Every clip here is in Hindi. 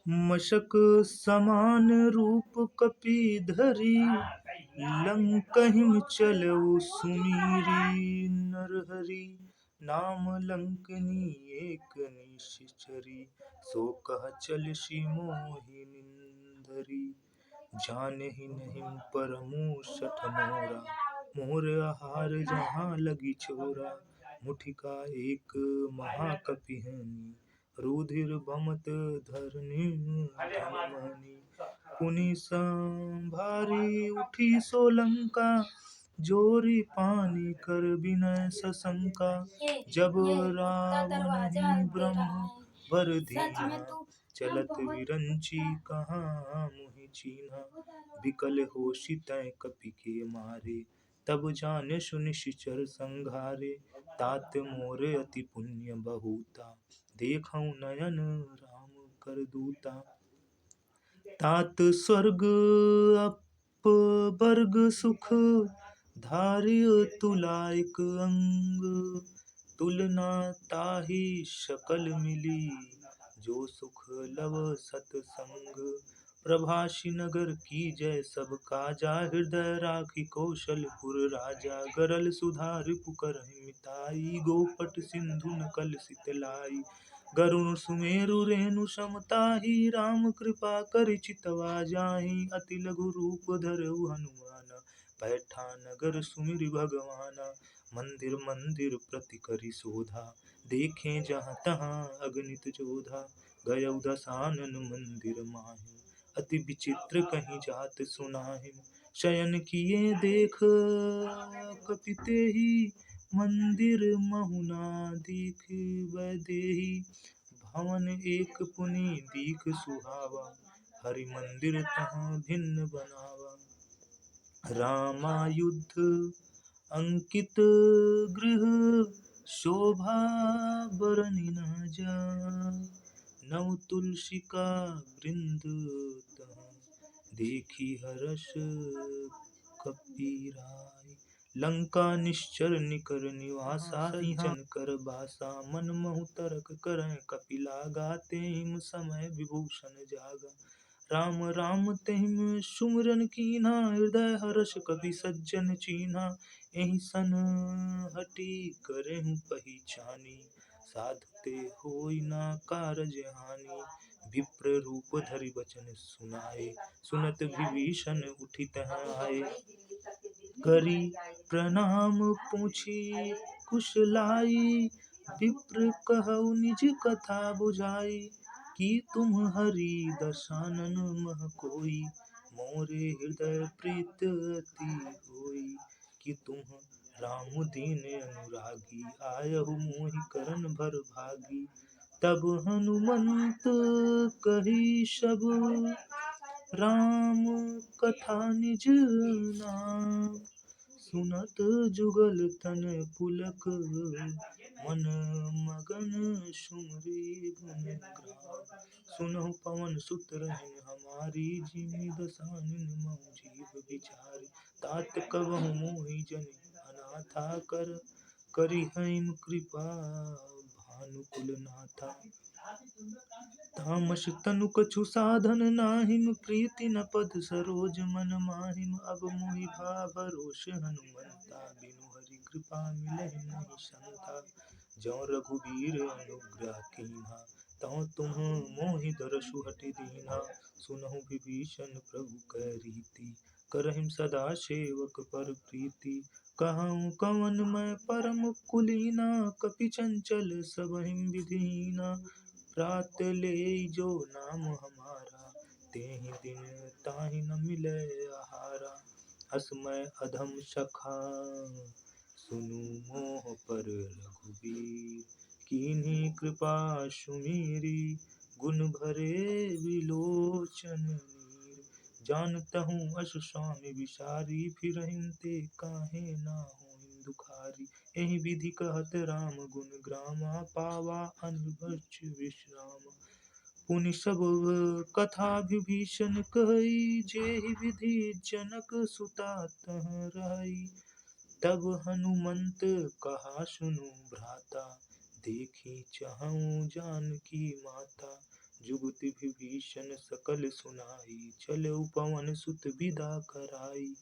मशक समान रूप कपि धरि, लंकहिम चलऊ सुमीरी। नरहरि नाम लंकनी एक निश्चरी, सो कह चलसि मोहि निंदरी। जानहि नहीं परमु सठ मोरा, मोर आहार जहाँ लगी छोरा। मुठिका एक महाकपि हेनी, रुधिर बमत धरनी धनमणि। पुनि संभारी उठी सो लंका, जोरी पानी कर विनय सशंका। जब रावण ब्रह्म वर दीन्हा, चलत विरंची कहाँ मुहि चीन्हा। विकल होषि तै कपि के मारे, तब जाने निशिचर संघारे। तात मोर अति पुण्य बहुता, देखऊँ नयन राम कर दूता। तात स्वर्ग अपवर्ग सुख, धार्य तुलाइक अंग। तुलना ताहि सकल मिली, जो सुख लव सतसंग। प्रभासी नगर कीजै सब काजा, हृदय राखि कौशलपुर राजा। गरल सुधा रिपु करहिं मिताई, गोपट सिंधु नकल सितलाई। गरुण सुमेरु रेणु सम ताहि, राम कृपा करि चितवा जाहि। अति लघु रूप धरऊ हनुमान, पैठा नगर सुमिरि भगवाना। मंदिर मंदिर प्रति करि शोधा, देखें जहाँ तहाँ अगणित जोधा। गयऊ दसानन मंदिर माहि, अति विचित्र कहीं जात सुनाहिम। शयन किए देख कपि तेहि, मंदिर महुना दीख वैदेही। भवन एक पुनि दीख सुहावा, हरि मंदिर तहाँ भिन्न बनावा। रामायुध अंकित गृह, शोभा बरनि न जाय। नव तुलसी का वृंद तहाँ, देखी हरष कपीराय। लंका निश्चर निकर निवासा, इहन कर बासा। मन महु तरक करैं कपि लागा, तेहिम समय विभूषण जागा। राम राम तेहिम सुमिरन कीन्हा, हृदय हर्ष कपि सज्जन चीन्हा। एहि सन हठि करेहु पहिचानी, साधु ते होई न कारज हानि। विप्र रूप धरि बचन सुनाए, सुनत विभीषण उठि तहाँ आए। करि प्रणाम पूछी कुशलाई, विप्र कहउ निज कथा बुझाई। कि तुम हरि दसानन मह कोई, मोरे हृदय प्रीत अति होई। कि तुम राम दीन अनुरागी, आयहु मोहि करन भर भागी। तब हनुमंत कही सब, राम कथा निज नाम। सुनत जुगल तन पुलक, मन मगन सुमरि गुण ग्राम। सुनहु पवन सुत रहन हमारी, जिमि दसानन महु जीव बिचारी। तात कबहु मोहि जनि अनाथा, करिहैं कृपा भानुकुल नाथा। तामस तनु कछु साधन नाहिम, प्रीति न पद सरोज मन माहिम। अब मोहि भा भरोस हनुमंता, बिनु हरि कृपा मिलहि नहीं संता। जौ रघुबीर अनुग्रह कीन्हा, तौ तुम मोहि दरसु हठि दीन्हा। सुनहु विभीषण प्रभु कै रीति, करहिं सदा सेवक पर प्रीति। कहऊँ कवन मैं परम कुलीना, कपि चंचल सबहिं विधिहीना। प्रात लेई जो नाम हमारा, तेहि दिन ताहि न मिलै आहारा। हस मैं अधम सखा सुनु मोह पर रघुबीर। कीन्ही कृपा सुमीरी, गुण भरे विलोचन नीर। जानतहु अस स्वामी विसारी, फिरहिं ते काहे नाहों दुखारी। एहि विधि कहत राम गुण ग्रामा, पावा अनबछ विश्रामा। पुनि सब कथा विभीषण कही, जेहि विधि जनक सुता तहाँ रही। तब हनुमंत कहा सुनु भ्राता, देखी चहऊँ जानकी माता। जुगति विभीषण सकल सुनाई, चलऊ पवन सुत विदा कराई।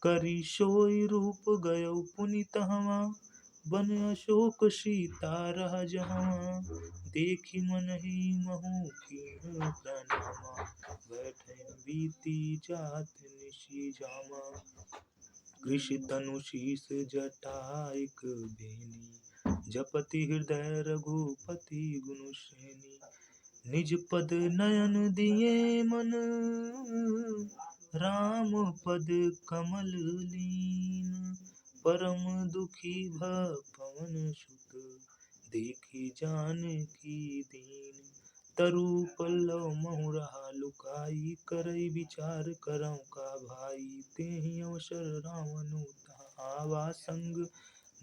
करी सोई रूप गयो पुनि तहवा, बन अशोक सीता रह जहवा। देखी मन ही महु कीन्ह प्रणामा, बैठे बीती जात निशि जामा। कृषि तनु शीस जटाइक बेनी, जपति हृदय रघुपति गुण श्रेणी। निज पद नयन दिए मन, राम पद कमल लीन। परम दुखी पवन सुत, देखी जानकी दीन। तरु पल्लव महु रहा लुकाई, करई विचार करौ का भाई। तेहि अवसर रावण तहाँ आवा, संग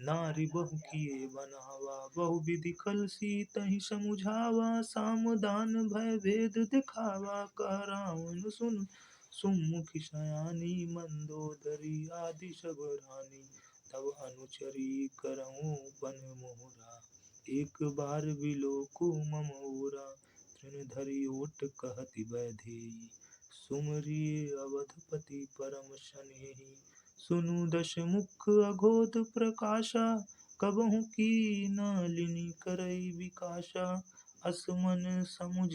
नारी बहु किए बनावा। बहु विधि खल सीतहि समुझावा, साम दान भय भेद दिखावा। कह रावण सुन सुमुखी सयानी, मंदोदरी आदि सब रानी। तब अनुचरी करऊँ पन मोरा, एक बार बिलोकु मम ओरा। तृण धरि ओट कहति वैदेही, सुमरिए अवधपति परम सनेही। सुनु दश मुख अघोष प्रकाशा, कबहु कीन्ह करई विकासा। अस मन समुझ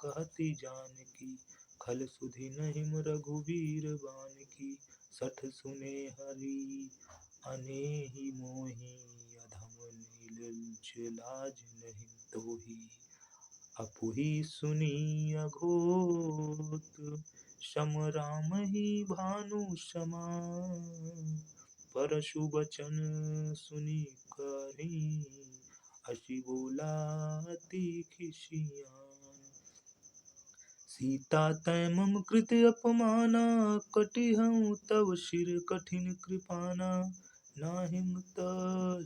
कहति जानकी, खल सुधि नहिं रघुवीर बानकी। सठ सुने हरि अनेहि मोहि, अधम नीलज लाज नहीं तोहि। अपुहि सुनी अघोत, सम रामहि भानु समान। परशु बचन सुनि करही, असी बोला अति खिसियान। सीता तै मम कृत अपमाना, कटिहउँ तव सिर कठिन कृपाना। नाहिम त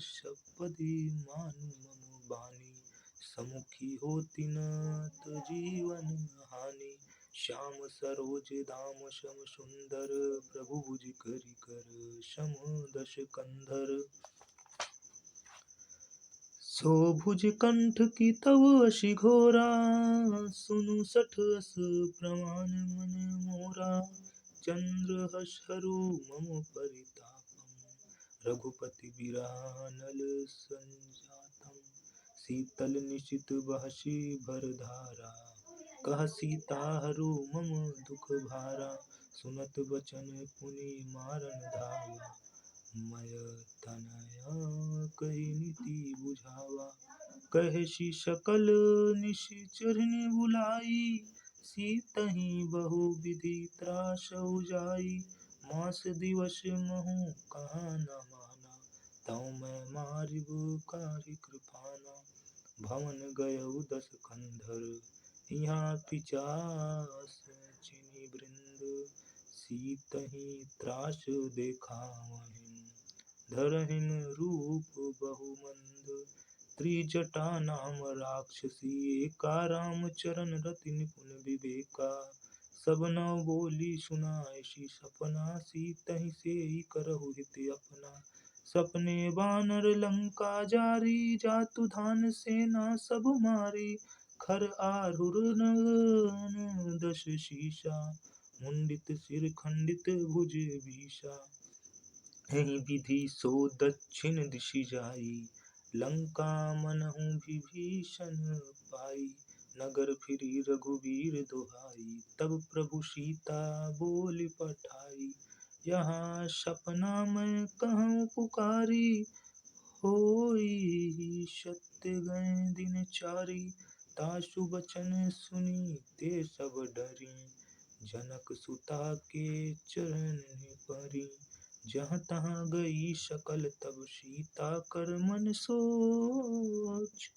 सपदि मानु मम बानी, समुखी होति न त जीवन हानि। श्याम सरोज दाम सम सुंदर, प्रभु भुज करि कर सम दस कंधर। सो भुज कंठ की तव असी घोरा, सुनु सठ अस प्रमाण मन मोरा। चंद्रहस हरु मम परितापम, रघुपति बिरहा नल संजातम। शीतल निशित बहसि भर धारा, कह सीता हरु मम दुख भारा। सुनत बचन पुनि मारन धावा, मय तनया कहि नीति बुझावा। कहसि सकल निशिचरनि बुलाई, सीतहि बहु विधि त्रासउ जाई। मास दिवस महु कहा न माना, तौ मैं मारिब कारी कृपाना। भवन गयउ दस कंधर, यहाँ पिचास चिन्हि वृंद। सीतहि त्रास देखावहिं, धरहिं रूप बहु मंद। त्रिजटा नाम राक्षसी एका, राम चरण रति निपुण विवेका। सब नव बोली सुनायसि सपना, सीतहि सेई करहु हित अपना। सपने बानर लंका जारी, जातु धान सेना सब मारी। खर आरुर नयन दस शीसा, मुंडित सिर खंडित भुज बीसा। एहि विधि सो दक्षिण दिशि जाई, लंका मनहु विभीषण पाई। नगर फिरी रघुवीर दुहाई, तब प्रभु सीता बोली पठाई। यहाँ सपना मैं कहूँ पुकारी, होई सत्य गए दिन चारी। तासु बचन सुनी ते सब डरी, जनक सुता के चरण परी। जहाँ तहाँ गई सकल तब सीता, कर मन सोच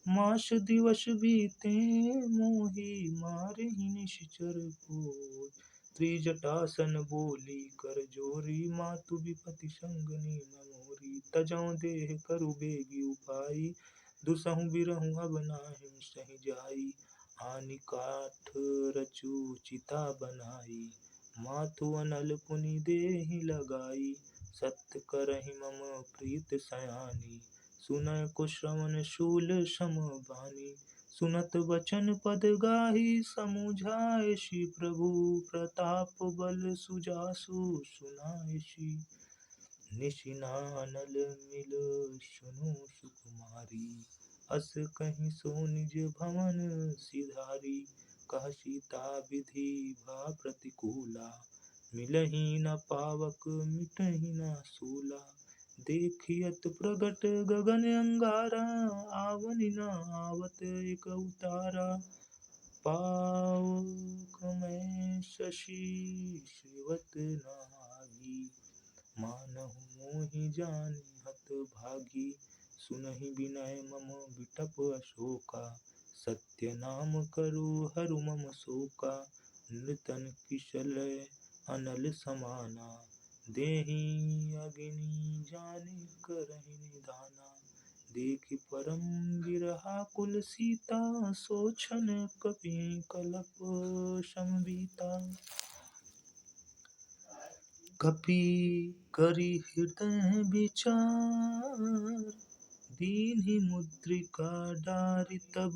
मास दिवस बीते मोहि। मारहि निश्चर कोच, त्रिजटासन बोली कर जोरी। मातु विपति संगनि न मोरी, तजौ देह करु बेगी उपाई। दुसहु बिरहु अब नाहिं सहि जाई, आनि काठ रचु चिता बनाई। मातु अनल पुनि देहि लगाई, सत्य करहि मम प्रीत सयानी। सुनय कुश्रवण शूल सम बानी, सुनत बचन पद गाही समुझायषि प्रभु प्रताप बल सुजासु सुनायषि निशिनानल मिल सुनु सुकुमारी अस कहीं सो निज भवन सिधारी कह सीता विधि भा प्रतिकूला मिलही न पावक मिटही न सूला देखियत प्रगट गगन अंगारा आवनि न आवत एक उतारा पावक में शशि सेवत न आगी मानहु मोहि जानि हत भागी सुनहि विनय मम बिटप अशोका सत्य नाम करु हरु मम शोका नृतन किशलय अनल समाना देहि अग्नि जानि करहि निधाना देखि परम विरहाकुल सीता सोछन कपि कलप समबीता कपि करि हृदय विचार दीन्हि मुद्रिका डारि तब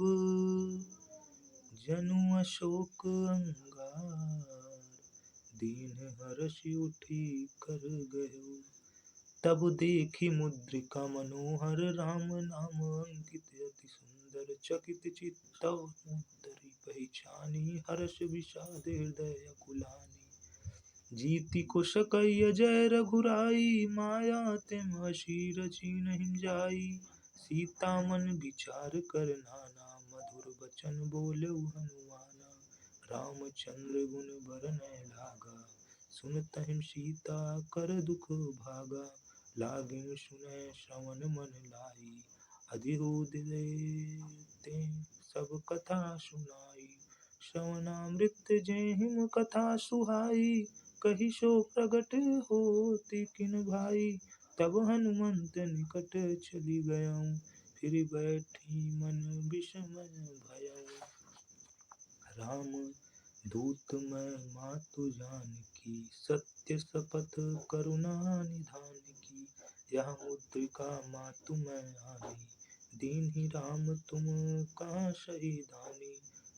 जनु अशोक अंगार दीन हर्षि उठी कर गयो तब देखी मुद्रिका मनोहर राम नाम अंकित अति सुंदर चकित चित्तौ मुद्रि पहिचानी हर्ष विषाद हृदय अकुलानी जीति कुश कई अजय रघुराई माया तिम अशीर चीन्ह जाई सीता मन विचार कर नाना मधुर बचन बोलऊ हनुमाना रामचंद्र गुण बरनय लागा सुनतहिं सीता कर दुख भागा लागिन सुनय श्रवण मन लाई अधिरूद ते सब कथा सुनाई श्रवणामृत जेहिम कथा सुहाई कही सो प्रगट होति किन भाई तब हनुमंत निकट चली गयऊँ फिर बैठी मन विषमय भयऊँ राम दूत मैं मातु जानकी सत्य शपथ करुणा निधान की यह मुद्रिका मातु मैं आनी दीन्हि राम तुम कहाँ सही दानी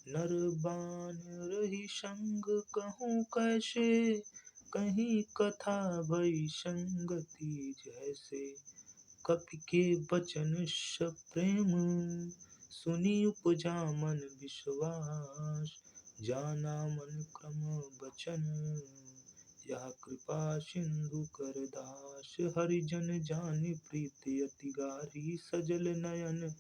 नर बान रही संग कहूँ कैसे कहीं कथा भई संगति जैसे कपि के बचन सप्रेम सुनी उपजा मन विश्वास जाना मन क्रम बचन यह कृपा सिंधु कर दास हरिजन जानि प्रीति अति गारी सजल नयन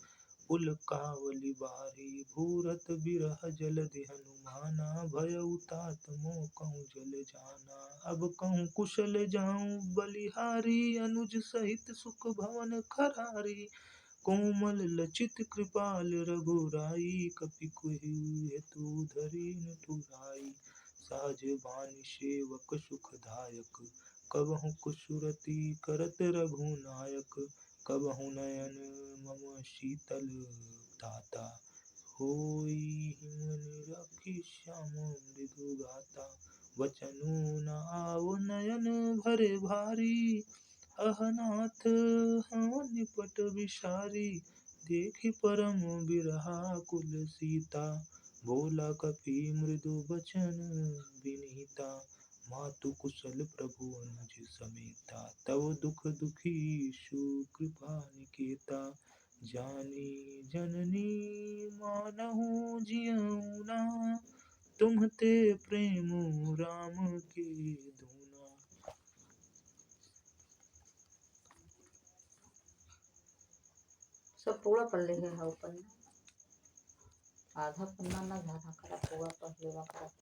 पुलकावली बारी भूरत बिरह जलधि हनुमाना भयउ तात मोह कहूँ जल जाना अब कहूँ कुशल जाऊँ बलिहारी अनुज सहित सुख भवन खरारी कोमल लचित कृपाल रघुराई कपि हेतु धरि ठुराई सहज बानी सेवक सुखदायक कबहु कुसुरति करत रघुनायक कबहु नयन मम शीतल ताता होई हिम निरखि श्याम मृदु गाता वचनु न आव नयन भरे भारी अहनाथ हूँ निपट विसारी देखि परम बिरहाकुल सीता बोला कपि मृदु बचन विनीता मातु कुशल प्रभु अनुज समेता तव दुख दुखी सुकृपा निकेता जानी जननी मानहु जियऊ ना तुम्हते प्रेम राम के दूना। सब पूरा पढ़ लेंगे हाँ ऊपर आधा पन्ना ना झाना करा पूरा पढ़ लेवा करा।